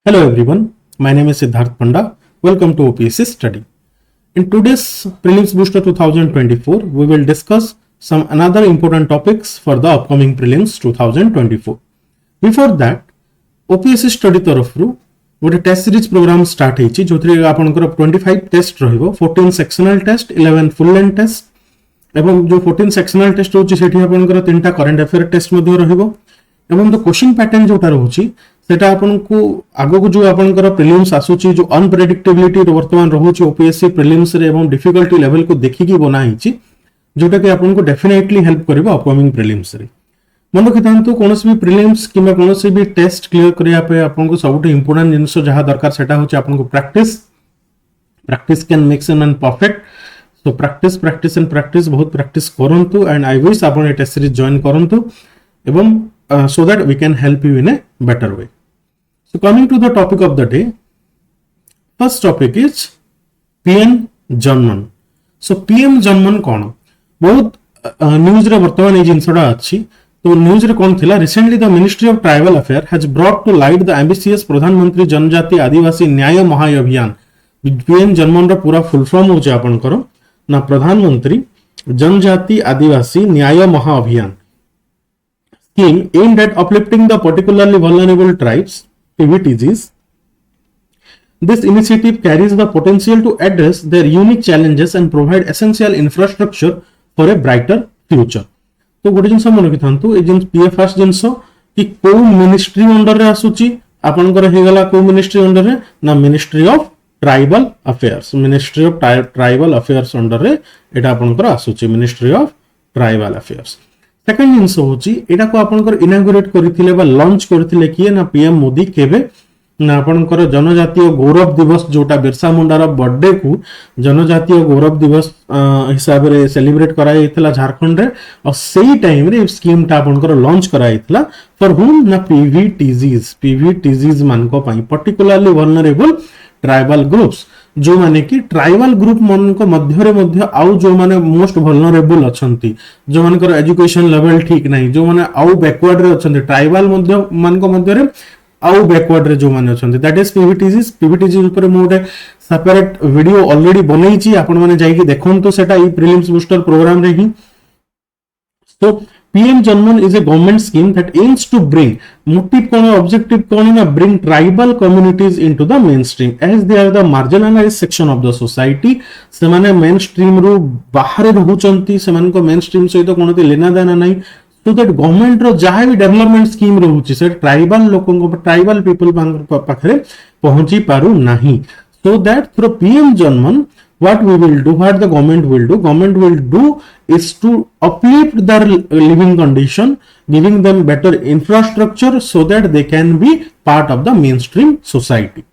Hello everyone, my name is Siddharth Panda. Welcome to OPSC Study. In today's Prelims Booster 2024, we will discuss some another important topics for the upcoming Prelims 2024. Before that, OPSC Study तरफरु गोटे test series programme start होइछि जोथरे आपनकर 25 test रहइबो 14 sectional test 11 full length test एवं जो 14 sectional test होछि सेठी आपनकर तीनटा करंट अफेयर टेस्ट मध्ये रहइबो एवं तो क्वेश्चन पैटर्न जोटा रहउछि सेटा आपनको आगो को जो आपनकर प्रीलिम्स आसुछि जो अनप्रेडिक्टेबिलिटी वर्तमान रहउछि ओपीएससी प्रीलिम्स रे एवं डिफिकल्टी लेवल को देखिकी बना हिछि जोटा कि आपनको डेफिनेटली हेल्प करबो अपकमिंग प्रीलिम्स रे मन रखिथांतु कोनोसी भी प्रीलिम्स किबा कोनोसी भी टेस्ट क्लियर करिया पे आपनको सबटु इंपोर्टेंट जिंस जहां दरकार सेटा होछि आपनको practice can makes an perfect so practice and practice बहुत प्रैक्टिस करंतु एंड आई विश आपन ए टेस्ट सीरीज जॉइन करंतु एवं so that we can help you in a better way. So coming to the topic of the day, first topic is PM Janman. So PM Janman कौन बहुत news रे वर्तमान ए जिंसडा अछि तो news रे कोन थिला recently the ministry of tribal affair has brought to light the ambitious प्रधानमंत्री जनजाति आदिवासी न्याय महाअभियान PM जन्मन रो पूरा फुल फॉर्म हो जे आपन करो ना प्रधानमंत्री जनजाति आदिवासी न्याय महाअभियान scheme aimed at uplifting the particularly vulnerable tribes PVTGs. This initiative carries the potential to address their unique challenges and provide essential infrastructure for a brighter future. तो गोटे जिनस मन रखिथांतु ए जिन पीएफ फर्स्ट जिनस कि को मिनिस्ट्री अंडर रे आसुची आपनकर हे गला को मिनिस्ट्री अंडर रे ना ministry of tribal affairs tribal affairs under रे एटा आपनकर आसुची ministry of tribal affairs. Second जिनस होची एटा को आपनकर इनागुरेट करथिले बा लॉन्च करथिले किए ना पीएम मोदी केबे ना आपनकर जनजातीय गौरव दिवस जोटा बिरसा मुंडार बर्थडे को जनजातीय गौरव दिवस हिसाब रे सेलिब्रेट कराइथिला झारखंड रे और सेही टाइम रे स्कीम ता आपनकर लॉन्च कराइथिला फॉर हुम ना पीवीटीजीज मान को पई पर्टिकुलरली वल्नरेबल ट्राइबल ग्रुप्स जो माने कि ट्राइबल ग्रुप मन को मध्य आउ जो माने मोस्ट वल्नरेबल अछंती जो मानकर एजुकेशन लेवल ठीक नहीं जो माने आउ बैकवर्ड रे अछंती ट्राइबल मान को मध्य रे आउ बैकवर्ड रे जो माने अछंती दैट इज पीवीटीजी ऊपर मु गोटे सेपरेट वीडियो ऑलरेडी बनैछि छी आपण माने जाई कि देखंतु सेटा ई प्रीलिम्स बूस्टर प्रोग्राम रे ही. So PM Janman is a government scheme that aims to bring motive कौन objective कौन ना bring tribal communities into the mainstream as they are the marginalized section of the society. से माने mainstream रू बाहर रहउचंती से माने को mainstream सहित कोनोती लेना देना नहीं so that government रो जहाँ भी development scheme रहउची से tribal लोगों को tribal people पाखरे पहुंची पारु नहीं. So that through PM Janman what the government will do is to uplift their living condition, giving them better infrastructure so that they can be part of the mainstream society.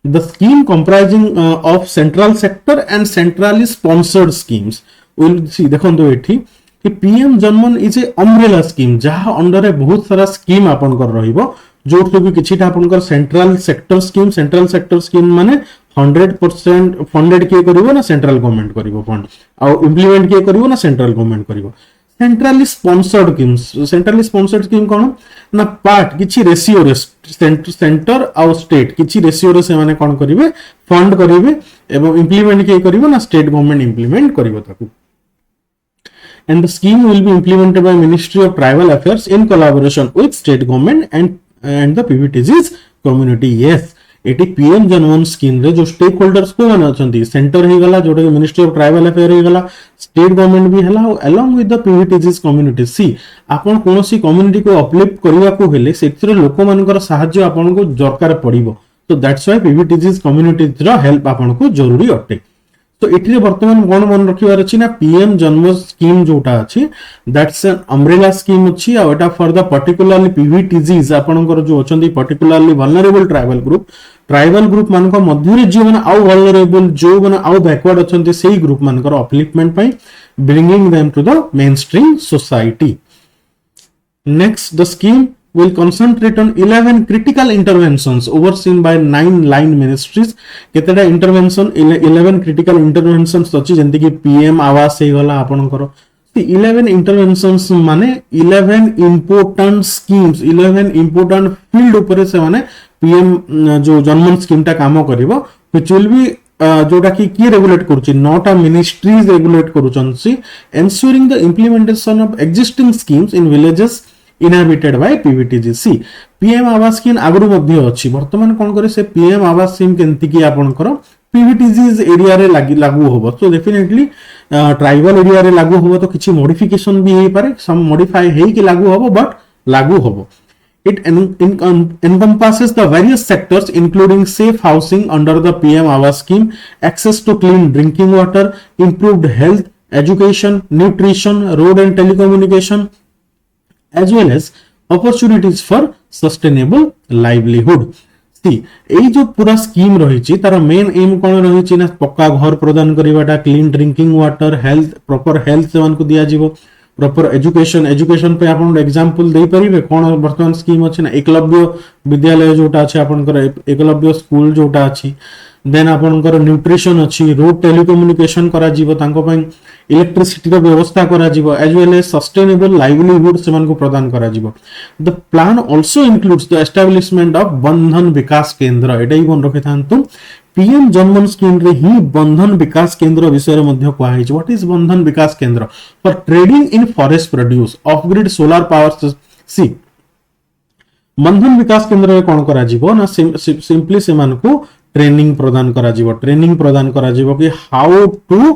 The scheme comprising of central sector and centrally sponsored schemes. We'll see देखो एठी कि PM Janman is a umbrella scheme जहाँ under बहुत सारा scheme आपन कर रहिबो जो कि किछिटा आपनकर सेंट्रल सेक्टर स्कीम माने 100% फंडेड किए करिवो ना सेंट्रल गवर्नमेंट करिवो फंड आ इंप्लीमेंट किए करिवो ना सेंट्रल गवर्नमेंट करिवो. सेंट्रली स्पॉन्सर्ड स्कीम कोन ना पार्ट किछि रेशियो रे सेंटर आ स्टेट किछि रेशियो रे से माने कोन करिवे फंड करिवे एवं इंप्लीमेंट किए करिवो ना स्टेट गवर्नमेंट इंप्लीमेंट करिवो ताकू. And the scheme will be implemented by Ministry of Tribal Affairs in collaboration with state government and the PVTG's community. Yes, eighty PM Janman scheme रे जो स्टेक होल्डर्स को माने अछंती centre हे गला जोटा ministry of tribal affair हे गला state government भी हला along with the पीवीटीजीस community. सी आपण कोनोसी कम्युनिटी को अपलिफ्ट करबा को हेले सेतिर लोक मानकर सहाय्य आपण को दरकार पड़िबो. तो दैट्स व्हाई पीवीटीजीस कम्युनिटी रो हेल्प आपण को जरूरी अटे. तो एठी वर्तमान कोन मन रखिवार अछि ना पीएम जन्म स्कीम जोटा अछि दैट्स एन अम्ब्रेला स्कीम अछि आ एटा फॉर द पर्टिकुलरली पीवीटीजीस आपनकर जो अछंती पर्टिकुलरली वल्नरेबल ट्राइबल ग्रुप मान को मध्य रे जो माने आउ वल्नरेबल जो माने आउ बैकवर्ड अछंती सेही ग्रुप मानकर अपलिफ्टमेंट पई bringing them to the mainstream society. Next the scheme will concentrate on 11 critical interventions overseen by 9 line ministries. केतेडा इंटरवेंशन 11 critical interventions अछि जंती कि पीएम आवास हे गला आपनकर 11 interventions माने 11 important schemes, 11 important field ऊपर से माने PM जो जनमन स्कीम टा काम करिवो, which will be जोटा की रेगुलेट करूची, नॉट अ मिनिस्ट्रीज रेगुलेट करूचंसी, ensuring the implementation of existing schemes in villages inhabited by PVTGC. PM आवास स्कीम आगरु मध्य अछि, वर्तमान कोन करे से PM आवास स्कीम केंति की आपन करो PVTGs एरिया रे लागू होबो. सो डेफिनेटली ट्राइबल एरिया रे लागू होबो तो किछि मॉडिफिकेशन भी हेई पारे, सम मॉडिफाई हेई कि लागू होबो, बट लागू होबो. It encompasses the various sectors including safe housing under the PM Awas scheme, access to clean drinking water, improved health, education, nutrition, road and telecommunication, as well as opportunities for sustainable livelihood. See, এই जो पूरा scheme रही तार main M कौन रही ना पक्का घर प्रदान करवाटा, clean drinking water, health proper health सेवन को दिया जीवो, प्रॉपर एजुकेशन, एजुकेशन पे आपण एग्जांपल दे परिबे कोन वर्तमान स्कीम अछि ना एकलव्य विद्यालय जोटा अछि आपनकर एकलव्य स्कूल जोटा अछि, देन आपनकर न्यूट्रिशन अछि, रोड टेलीकम्युनिकेशन करा जीवो, तांको पय इलेक्ट्रिसिटी रो व्यवस्था करा जीवो, as well as sustainable livelihood सेमान को प्रदान करा जीवो. The plan also includes the establishment of Van Dhan Vikas केंद्र. एटाई बन रखे थांतु पीएम जनमन स्कीम रे ही बंधन विकास केंद्र विषय मध्य कहै छै. What is Van Dhan Vikas Kendra? For trading in forest produce, off grid solar power. सी बंधन विकास केंद्र रे कोन करा जीवो ना सिंपली सेमान को ट्रेनिंग प्रदान करा जीवो, ट्रेनिंग प्रदान करा जीवो कि हाउ टू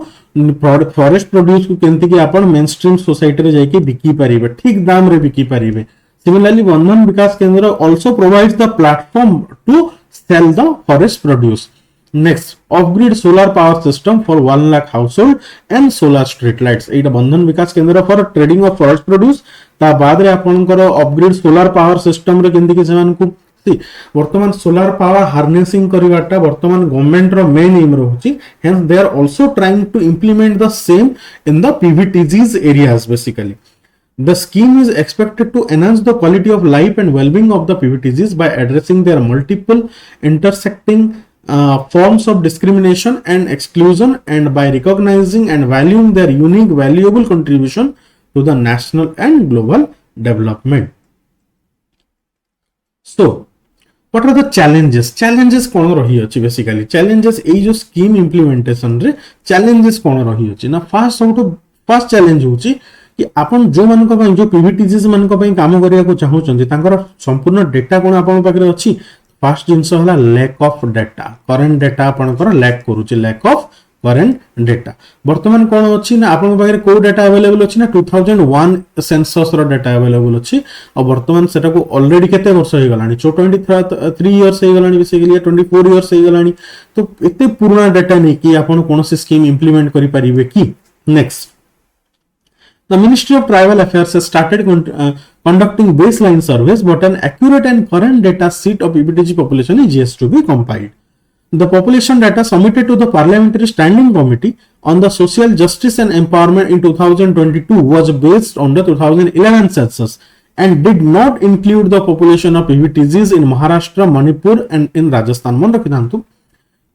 फॉरेस्ट प्रोड्यूस को केंति कि आपण मेन स्ट्रीम सोसाइटी रे जाई कि बिकी परिबे, ठीक दाम रे बिकी परिबे. Similarly Vandhan Vikas Kendra also provides the platform to sell the forest produce. Next, off-grid solar power system for 1 lakh household and solar street lights. एटा बंधन Vikas Kendra for trading of forest produce. ता बाद रे आपनकर ऑफ-ग्रिड सोलर पावर सिस्टम रे केंति कि सेमान को वर्तमान solar power harnessing करिवाटा वर्तमान गवर्नमेंट रो मेन एम रहउची. Hence they are also trying to implement the same in the PVTGs areas basically. The scheme is expected to enhance the quality of life and well-being of the PVTGs by addressing their multiple intersecting forms of discrimination and exclusion, and by recognizing and valuing their unique valuable contribution to the national and global development. So what are the challenges? Challenges कौन रही अछि basically? Challenges ए जो scheme implementation रे challenges कौन रही अछि ना first challenge होछि कि आपण जो मानक पय जो PVTGs मानक पय काम करिया को चाहू छथि तांकर संपूर्ण डेटा कोन आपण पाखरे अछि. फर्स्ट जिंस हला lack of data, current data आपनकर लैक करूची, लैक ऑफ करंट डेटा. वर्तमान कोन अछि ना आपन पाखरे को डेटा अवेलेबल अछि ना 2001 सेंसस रो डेटा अवेलेबल अछि. और वर्तमान सेटा को ऑलरेडी केते वर्ष हे गलानी, 23 इयर्स हे गलानी, बेसिकली 24 इयर्स हे गलानी. तो एते पुराना डेटा नै कि आपन कोनोसी स्कीम इंप्लीमेंट करि परिबे कि. Next, the Ministry of Tribal Affairs has started conducting baseline surveys, but an accurate and current data sheet of PVTG population is yet to be compiled. The population data submitted to the Parliamentary Standing Committee on the Social Justice and Empowerment in 2022 was based on the 2011 census and did not include the population of PVTGs in Maharashtra, Manipur and in Rajasthan. मन रखिथांतु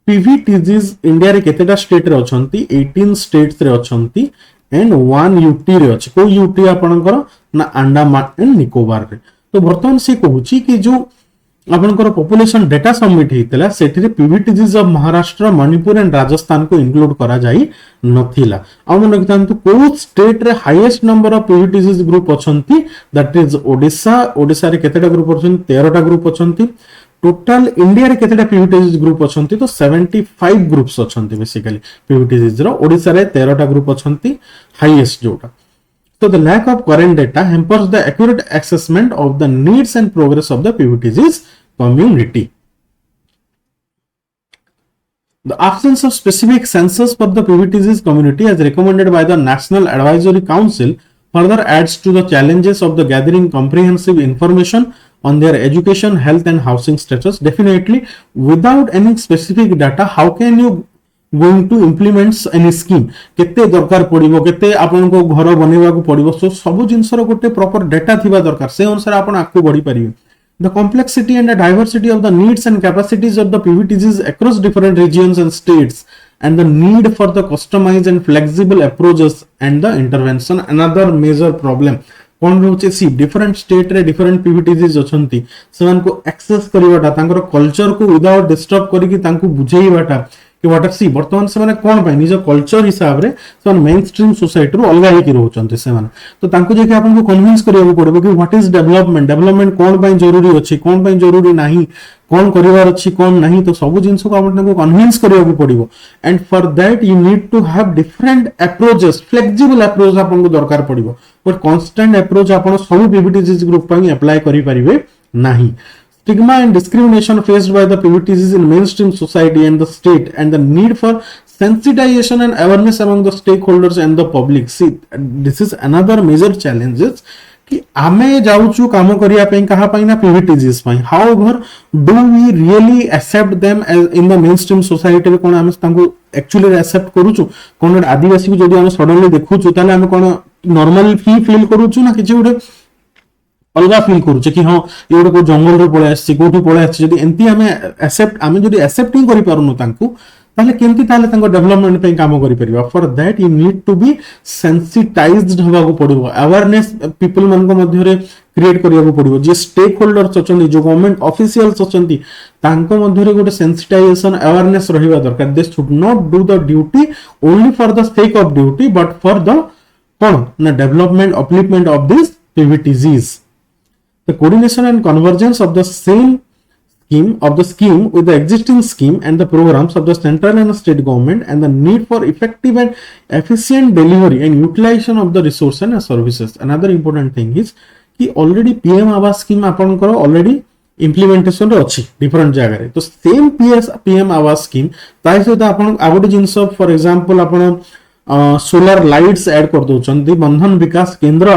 PVTGs India रे केतेटा state रे अछंती, 18 states रे अछंती and 1 UT रे अछि. को UT आपनकर ना Andaman and Nicobar रे. तो वर्तमान से कहूची कि जो आपनकर पॉपुलेशन डेटा सबमिट हेतला सेठी रे PVTGs of Maharashtra, Manipur and Rajasthan को इंक्लूड करा जाई नथिला. आ मन रखितांतु को स्टेट रे highest number of PVTGs group अछंती, दैट इज ओडिशा. ओडिशा रे केतेटा ग्रुप अछंती? 13टा ग्रुप अछंती. टोटल इंडिया रे केतेटा PVTGs ग्रुप अछंती? तो 75 ग्रुप्स अछंती बेसिकली PVTGs रो. ओडिशा रे 13टा ग्रुप अछंती, हाईएस्ट जोटा. So the lack of current data hampers the accurate assessment of the needs and progress of the PVTGs community. The absence of specific census for the PVTGs community as recommended by the National Advisory Council further adds to the challenges of the gathering comprehensive information on their education, health and housing status. Definitely, without any specific data, how can you going to implement any scheme? केते दरकार पड़िबो, केते आपन को घर बनेवा को पड़िबो, सो सब जिंसर गोटे proper data थिबा दरकार. से अनुसार आपन आकु बढ़ी परिबे. The complexity and the diversity of the needs and capacities of the PVTGs across different regions and states and the need for the customized and flexible approaches and the intervention. Another major problem कौन रोचे सी different state रे different PVTGs अछंती सेमान को access करिवाटा तांकर culture को without disturb करिकि तांको बुझेइवाटा कि what सी वर्तमान से माने कोन पय निज कल्चर हिसाब रे सेमान मेन स्ट्रीम सोसाइटी रो अलगा हेकि रहउचंती सेमान तो तांको जे कि आपन को कन्विंस करियो पड़बो कि व्हाट इज डेवलपमेंट कोन पय जरूरी अछि कोन पय जरूरी नाही कोन करिवार अछि कोन नाही तो सब जिंस को आपन को कन्विंस करियो पड़िबो and for that you need to have different approaches flexible approach आपन को दरकार पड़िबो बट कांस्टेंट अप्रोच आपन सब पीवीटीजीज ग्रुप पय अप्लाई करि परिबे नाही Stigma and discrimination faced by the PVTCs in mainstream society and the state, and the need for sensitization and awareness among the stakeholders and the public. See, this is another major challenge. कि आमे जाउचु काम करिया पे कहा पाई ना PVTCs pi. However, do we really accept them as in the mainstream society रे कोन आमे तांको actually accept करूचु कोन आदिवासी को जदी आमे सडनली देखुचु ताले आमे कोन नॉर्मल फील करूचु ना किछि उडे अलगा फील करूचे कि हाँ ये गोटे को जंगल रे पळे आसी कोठी पळे आसी जदी एंती आमे जदी एक्सेप्टिंग करि पारुनु तांकू ताले केंती ताले तांको डेवलपमेंट पे काम करि परिबा for that you need to be sensitised होबा को पड़िबो अवेयरनेस पीपल मन को मध्य रे क्रिएट करिया को पड़िबो जे स्टेक होल्डर्स अछंती जो गवर्नमेंट ऑफिशियल्स अछंती तांको मध्य रे गोटे सेंसिटाइजेशन अवेयरनेस रहिबा दरकार they should not do the duty only for the sake of duty but for the कोन ना development upliftment of this PVTGs. The coordination and convergence of the scheme with the existing scheme and the programs of the central and state government and the need for effective and efficient delivery and utilization of the resource and services. Another important thing is कि already PM आवास scheme आपन करो already implementation रे अछि different जगह रे तो same PM आवास scheme ताई सहित आपन आगोटे जिंस for example आपन सोलर लाइट्स ऐड कर दउचंती बंधन विकास केंद्र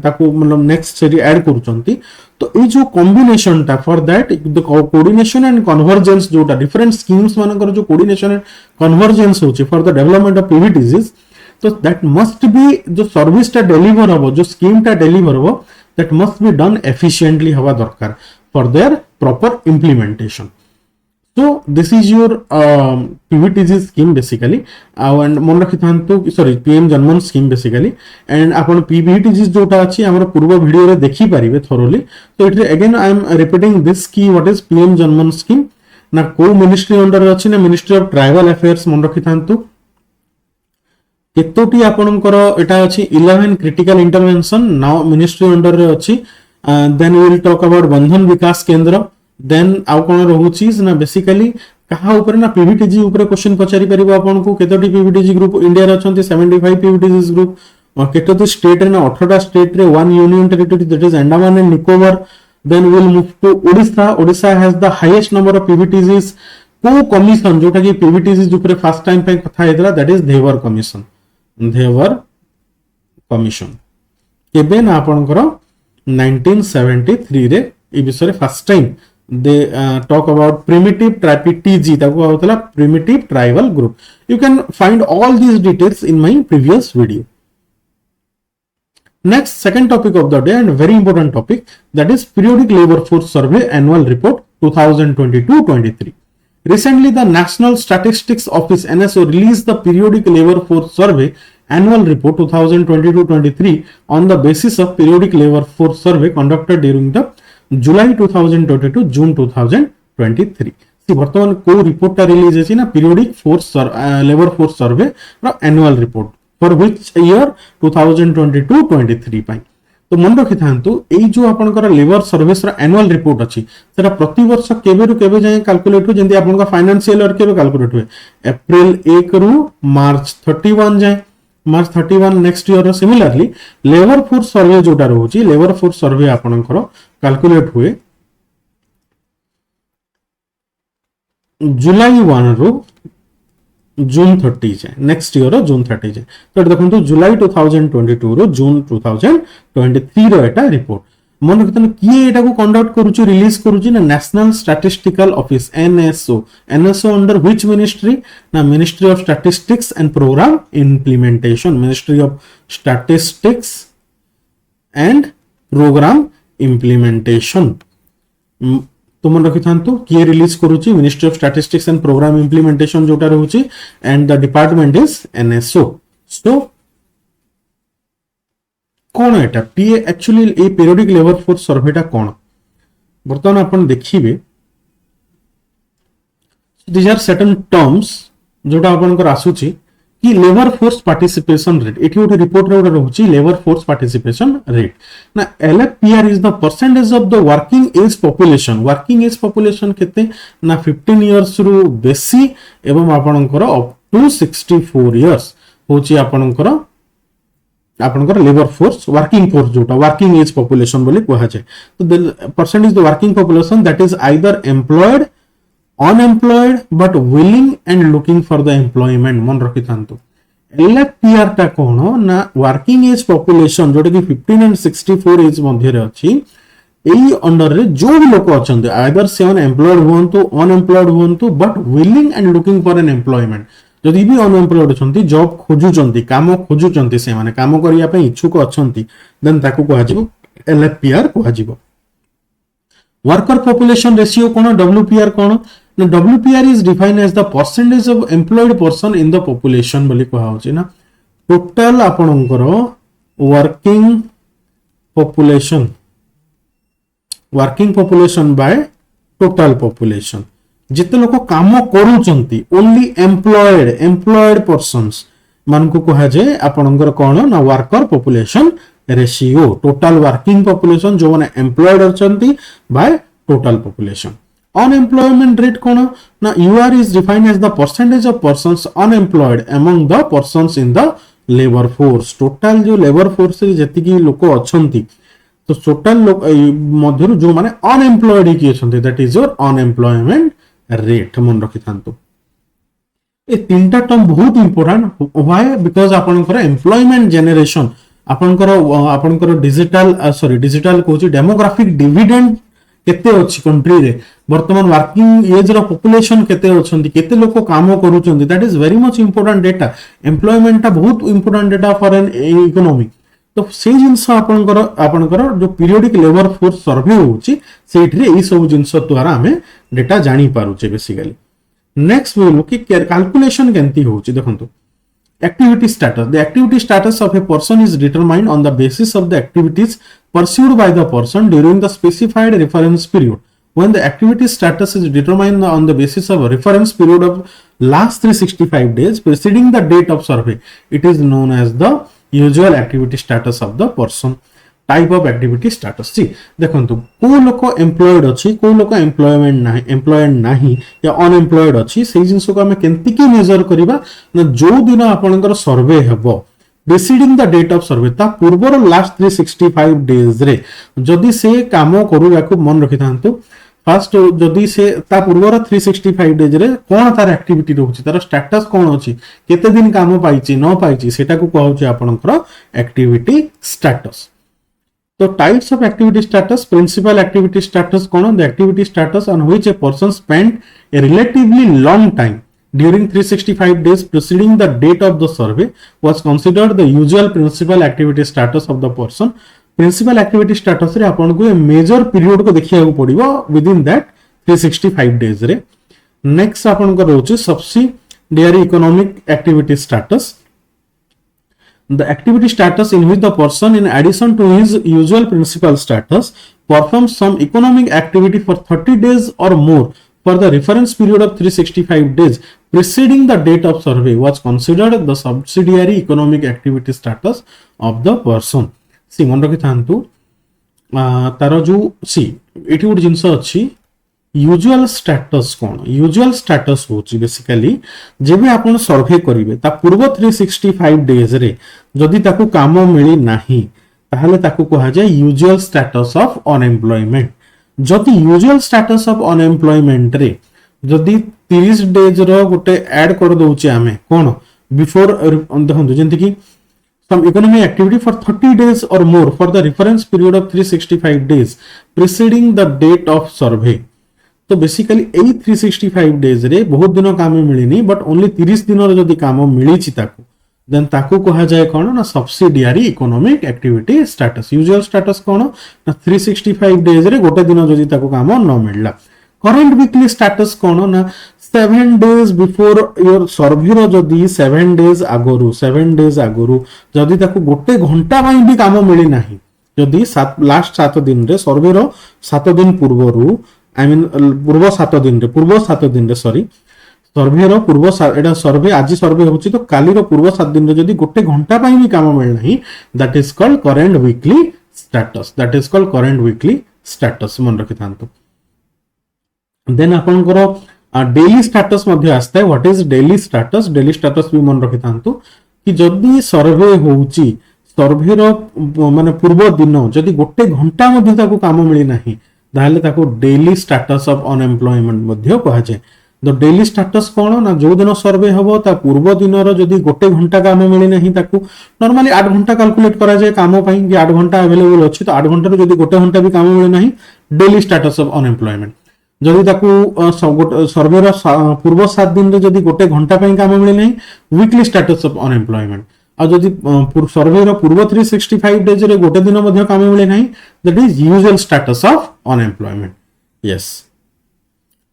ताको मतलब नेक्स्ट सेरी ऐड करूचंती तो ए जो कॉम्बिनेशन ता for that the coordination and convergence जोटा डिफरेंट स्कीम्स मानकर जो कोऑर्डिनेशन एंड कन्वर्जेंस होची for the development of PVTGs तो दैट मस्ट बी जो सर्विस टा डिलीवर हबो जो स्कीम टा डिलीवर हबो that must be done efficiently हवा दरकार for their proper implementation. So this is your PVTG scheme basically and मन रखि थांतु sorry PM Janman scheme basically and आपण PVTG जोटा अछि हमर पूर्व वीडियो रे देखि परिबे थोरोली तो it again I am repeating this की what is PM Janman scheme ना को मिनिस्ट्री अंडर अछि ना मिनिस्ट्री ऑफ ट्राइबल अफेयर्स मन रखि थांतु केतोटी आपनकर एटा अछि 11 critical intervention now ministry under रे अछि then we will talk about Vandhan Vikas केंद्र देन आउ कोन रहउची ना बेसिकली कहा ऊपर ना पीवीटीजी ऊपर क्वेश्चन पचारि परिबो आपन को केतोटी पीवीटीजी ग्रुप इंडिया रे अछंती 75 पीवीटीजी ग्रुप केतोटी स्टेट रे ना 18 स्टेट रे one union territory that is Andaman and Nicobar then we will move to Odisha has the highest number of PVTGs को कमिशन जोटा कि पीवीटीजी ऊपर फर्स्ट टाइम पे कथा हेतला दैट इज धेवर कमिशन केबे ना आपन करो 1973 रे ई विषय first time they talk about primitive TG ताको होतला primitive tribal group. You can find all these details in my previous video. Next, second topic of the day and very important topic, that is periodic labor force survey annual report 2022-23. Recently the National Statistics Office NSO released the periodic labor force survey annual report 2022-23 on the basis of periodic labor force survey conducted during the July 2022 June 2023. सी वर्तमान को report टा release हेछि ना periodic force labour force survey रो annual report for which year 2022-23 पाई तो मन रखि थांतु एई जो आपनकर लेबर सर्विस रो एनुअल रिपोर्ट अछि सेटा प्रति वर्ष केबे रु केबे जाय कैलकुलेट हो जेंति आपनका फाइनेंशियल ईयर केबे कैलकुलेट होय अप्रैल 1 रु मार्च 31 जाय मार्च 31 next year similarly labour force सर्वे जोटा रहउची लेबर फोर्स सर्वे आपनकर कैलकुलेट हुए जुलाई 1 रु जून 30 जाए नेक्स्ट ईयर जून 30 जाए तो देखो जुलाई 2022 रु जून 2023 रो एटा रिपोर्ट मन रखतन किए एटा को कंडक्ट करूची रिलीज करूची ना national statistical office NSO under which ministry ना ministry of statistics and programme implementation ministry of statistics and programme implementation तो मन रखि थांतु किए रिलीज करूची ministry of statistics and programme implementation जोटा रहूची and the department is NSO. So कौन एटा पीए actually a periodic labour force सर्वेटा कौन बर्तमान अपन देखिबे दीज आर सर्टेन टर्म्स जोटा आपनकर आसुची कि लेबर फोर्स पार्टिसिपेशन रेट एठी गोटे रिपोर्ट रे गोटे रहउची लेबर फोर्स पार्टिसिपेशन रेट ना LFPR is the percentage of the working age population केते ना 15 इयर्स रु बेसी एवं आपनकर अप टू 64 इयर्स होची आपनकर लेबर फोर्स वर्किंग फोर्स जोटा वर्किंग एज पॉपुलेशन बोली कहा जाए। तो the percentage the working population that is either employed unemployed but willing and looking for the employment मन रखि थांतु। एलएफपीआर टा कोन ना वर्किंग एज पॉपुलेशन जोटा कि 15 एंड 64 एज मध्य रे अछि एई अंडर रे जो भी लोक अछंती आइदर से अनएम्प्लॉयड हुंतु अनएम्प्लॉयड हुंतु but willing and looking for an employment जदि भी अनएम्प्लॉयड अछंती जॉब खोजुचंती काम खोजुचंती से माने काम करिया पे इच्छुक अछंती देन ताकू कहा जिवो एलएफपीआर कहा जिवो। वर्कर पॉपुलेशन रेशियो कोन डब्ल्यूपीआर कोन ना WPR is defined as the percentage of employed person in the population बोली कहा होची ना टोटल आपनकर working population by total population जिते लोक काम करूचंती ओनली एम्प्लॉयड पर्सन्स मान को कहा जाए आपनकर कोन ना worker population ratio total working population जो माने एम्प्लॉयड अछंती by total population. Unemployment rate कोन ना UR is defined as the percentage of persons unemployed among the persons in the labour force total जो लेबर फोर्स रे जति की लोक अछंती तो टोटल लोक मध्यरु जो माने अनएम्प्लॉयड की अछंती that is your unemployment rate मन रखि थांतु। ए तीनटा टर्म बहुत इंपोर्टेंट व्हाई बिकॉज़ आपनकर एम्प्लॉयमेंट जनरेशन आपनकर डिजिटल कोची डेमोग्राफिक डिविडेंड केते अछि कंट्री रे वर्तमान वर्किंग एज रो पॉपुलेशन केते अछंती केते लोक काम करूचंती that is very much important data employment टा बहुत important data for an economy. तो से जिंस आपनकर जो पीरियोडिक लेबर फोर्स सर्वे होची सेठी रे ई सब जिंस द्वारा हमें डेटा जानी पारुचे basically. Next we look calculation केंती होची देखंतु activity status the activity status of a person is determined on the basis of the activities pursued by the person during the specified reference period. When the activity status is determined on the basis of a reference period of last 365 days preceding the date of survey, it is known as the usual activity status of the person. Type of activity status सी देखंतु को लोक employed अछि को लोक employed नाही या unemployed अछि सेही जिंस को हम केंति की मेजर करिबा ना जो दिन आपनकर सर्वे हेबो preceding the date of survey ता पूर्वर लास्ट 365 डेज रे जदि से काम करूया को मन रखि थांतु फर्स्ट जदि से ता पूर्वर 365 डेज रे कोन तार एक्टिविटी रहउची तार स्टेटस कोन अछि केते दिन काम पाइची न पाइची सेटा को कहउची आपनकर activity status. So types of activity status, principal activity status kono the activity status on which a person spent a relatively long time during 365 days preceding the date of the survey was considered the usual principal activity status of the person. Principal activity status रे आपन को major period को देखिया को पड़िबो within that 365 days रे। Next आपन को रहउची subsidiary economic activity status, the activity status in which the person in addition to his usual principal status performs some economic activity for 30 days or more for the reference period of 365 days preceding the date of survey was considered the subsidiary economic activity status of the person. सी मन रखि थांतु तार जो सी एठी good जिंस अछि usual status कोन usual status होची basically जेबे आपण सर्वे करिवे ता पूर्व 365 डेज रे जदि ताकू काम मिली नाही ताहले ताकू कहा जाय यूजुअल स्टेटस ऑफ अनएम्प्लॉयमेंट। जदि यूजुअल स्टेटस ऑफ अनएम्प्लॉयमेंट रे जदि 30 डेज रो गोटे ऐड कर दोउची आमे कोन बिफोर देखंतु जेंति कि some economic activity for 30 days or more for the reference period of 365 days preceding the date of survey। तो बेसिकली एई 365 डेज रे बहुत दिन काम मिलिनी बट ओनली 30 दिन रो जदी काम मिली छि ताकू देन ताकू कहा जाए कौन ना subsidiary economic activity status. Usual status कौन ना 365 डेज रे गोटे दिन जदि ताकू काम न मिलला। करंट वीकली स्टेटस कौन ना 7 डेज बिफोर योर सर्वे रो जदि 7 डेज आगुरु जदि ताकू गोटे घंटा पाई भी काम मिली नाही, जदि लास्ट 7 दिन रे सर्वे रो 7 दिन पूर्वरु आई मीन पूर्व 7 दिन रे सॉरी सर्वे रो पूर्व एटा सर्वे आज सर्वे होची तो काली रो पूर्व 7 दिन रे जदि गोटे घंटा पाई भी काम मिल नाही, that is called current weekly status मन रखि थांतो। देन आपनकर डेली स्टेटस मध्ये आस्ता है। व्हाट इज डेली स्टेटस भी मन रखि थांतो कि जदि सर्वे होची सर्वे रो माने पूर्व दिन जदि गोटे घंटा मध्ये ताको काम मिली नाही ताहले ताको डेली स्टेटस ऑफ अनएम्प्लॉयमेंट मध्ये कहा जाय। तो डेली स्टेटस कौन ना जो दिन सर्वे हम ता पूर्व दिन जदि गोटे घंटा काम मिली नहीं ताकू नॉर्मली 8 घंटा कैलकुलेट करा जाए काम पाई कि 8 घंटा अवेलेबल अछि तो 8 घंटा जदि गोटे घंटा भी काम मिले नहीं डेली स्टेटस ऑफ अनएम्प्लॉयमेंट। जदि ताकू सर्वे रो पूर्व 7 दिन रे जदि गोटे घंटा पाई काम मिले नहीं वीकली स्टेटस ऑफ अनएम्प्लॉयमेंट। आ जदि सर्वे रो पूर्व 365 डेज रे गोटे दिन मध्ये काम मिले नहीं that is usual status of unemployment. Yes,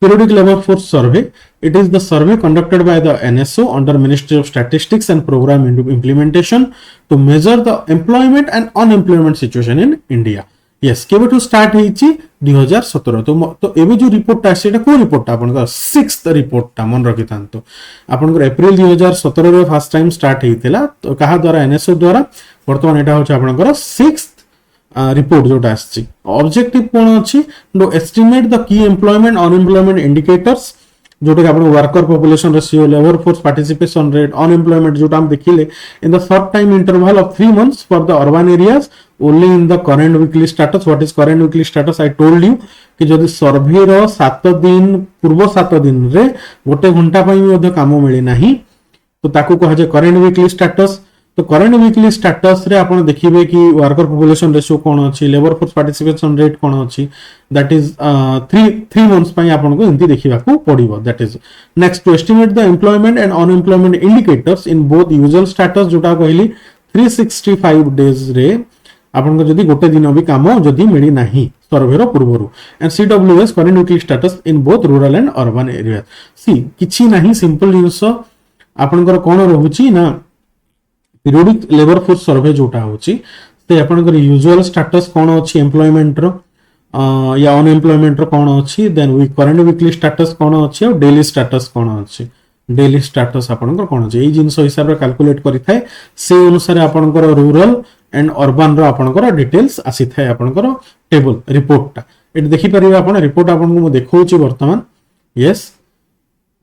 periodic labor force survey, it is the survey conducted by the NSO under Ministry of Statistics and Program Implementation to measure the employment and unemployment situation in India. Yes, केबे to start हेची 2017 तो एबे जो report आसी एटा को report आपन 6th report ता मन रखि थांतो। आपन अप्रैल 2017 रे फर्स्ट टाइम स्टार्ट हेतिला तो कहा द्वारा NSO द्वारा वर्तमान एटा होछ आपन 6th रिपोर्ट जोटा आछि। ऑब्जेक्टिव कोन अछि to estimate the key employment unemployment indicators जोटा आपण worker population ratio labour force participation rate unemployment जोटा हम देखिले in the short time interval of 3 months for the urban areas only in the current weekly status. What is current weekly status I told you कि जदि सर्वे रो 7 दिन पूर्व 7 दिन रे गोटे घंटा पई मध्ये काम मिले नाही तो ताकू कहा जे करंट वीकली स्टेटस। तो करंट वीकली स्टेटस रे आपण देखिबे कि वर्कर पॉपुलेशन रेशियो कोन अछि लेबर फोर्स पार्टिसिपेशन रेट कोन अछि दैट इज 3 मंथ्स पई आपण को इंती देखिबा को पड़िबो। That is next to estimate the employment and unemployment indicators in both usual status जोटा कहली 365 डेज रे आपण को जदी गोटे दिन भी काम जदी मिली नाही सर्वे रो पूर्वरु and CWS current weekly status in both rural and urban area. सी किछि नाही सिंपल जिंस आपण को कोन रहउची ना पीरियोडिक लेबर फोर्स सर्वे जोटा होची ते आपनकर यूजुअल स्टेटस कोन अछि एम्प्लॉयमेंट रो या अनएम्प्लॉयमेंट रो कोन अछि then we current weekly status कोन अछि और डेली स्टेटस कोन अछि। डेली स्टेटस आपनकर कोन अछि ए जिंस हिसाब रे कैलकुलेट करि थाए से अनुसार आपनकर रूरल एंड अर्बन रो आपनकर डिटेल्स आसी थाए आपनकर टेबल रिपोर्ट ता एट देखि परिबा आपण रिपोर्ट आपन को देखौची वर्तमान। यस,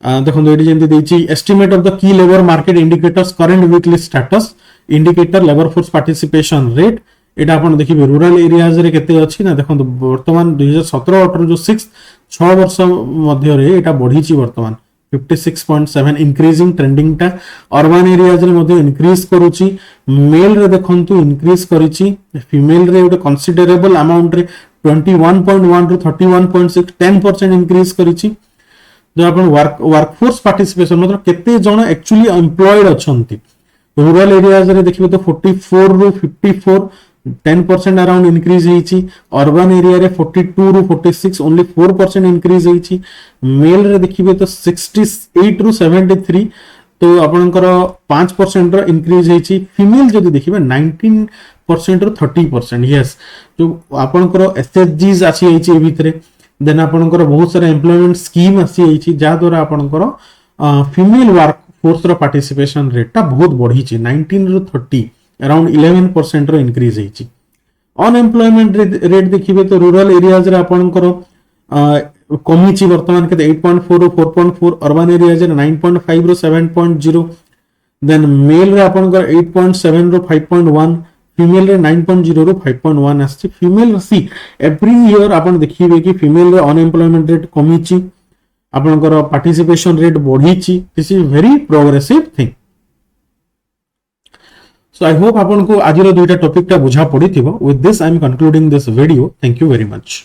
देखो ये जेंती देछि estimate of the key labour market indicators current weekly status indicator labour force participation rate एटा आपण देखिबे रूरल एरियाज रे केते अछि ना देखो वर्तमान 2017-18 जो 6 वर्ष मध्य रे एटा बढ़ी छि वर्तमान 56.7 इंक्रीजिंग ट्रेंडिंग टा अर्बन एरियाज रे मध्य इंक्रीज करूछि। मेल रे देखंतु इंक्रीज करिछि फीमेल रे ओटे कंसीडरेबल अमाउंट रे 21.1 टू 31.6 10% इंक्रीज करिछि। जो आपण वर्कफोर्स पार्टिसिपेशन मतलब केते जण एक्चुअली एम्प्लॉयड अछंती रूरल एरियाज रे देखिबे तो 44 रु 54 10% अराउंड इंक्रीज हेछि। अर्बन एरिया रे 42 रु 46 ओनली 4% इंक्रीज हेछि। मेल रे देखिबे तो 68 रु 73 तो आपनकर 5% रो इंक्रीज हेछि। फीमेल जदि देखिबे 19% रु 30%। यस, जो आपनकर एसएचजीस आछि हेछि ए भितरे देन आपनकर बहुत सारा एम्प्लॉयमेंट स्कीम आसी हेछि जा द्वारा आपनकर फीमेल वर्क फोर्स रो पार्टिसिपेशन रेट ता बहुत बढ़ी छि 19 रु 30 अराउंड 11% रो इंक्रीज हेछि। अनएम्प्लॉयमेंट रेट देखिबे तो रूरल एरियाज रे आपनकर कमी छि वर्तमान के 8.4 रु 4.4 अर्बन एरियाज रे 9.5 रु 7.0 देन मेल रे आपनकर 8.7 रु 5.1 फीमेल रे 9.0 रु 5.1 आछि। फीमेल सी एवरी ईयर आपण देखिबे कि फीमेल रे अनएम्प्लॉयमेंट रेट कमी छि आपनकर पार्टिसिपेशन रेट बढ़ी छि। This is very progressive thing. So I hope आपन को आज रो दुईटा टॉपिक टा बुझा पड़िथिबो। With this I am concluding this video. Thank you very much.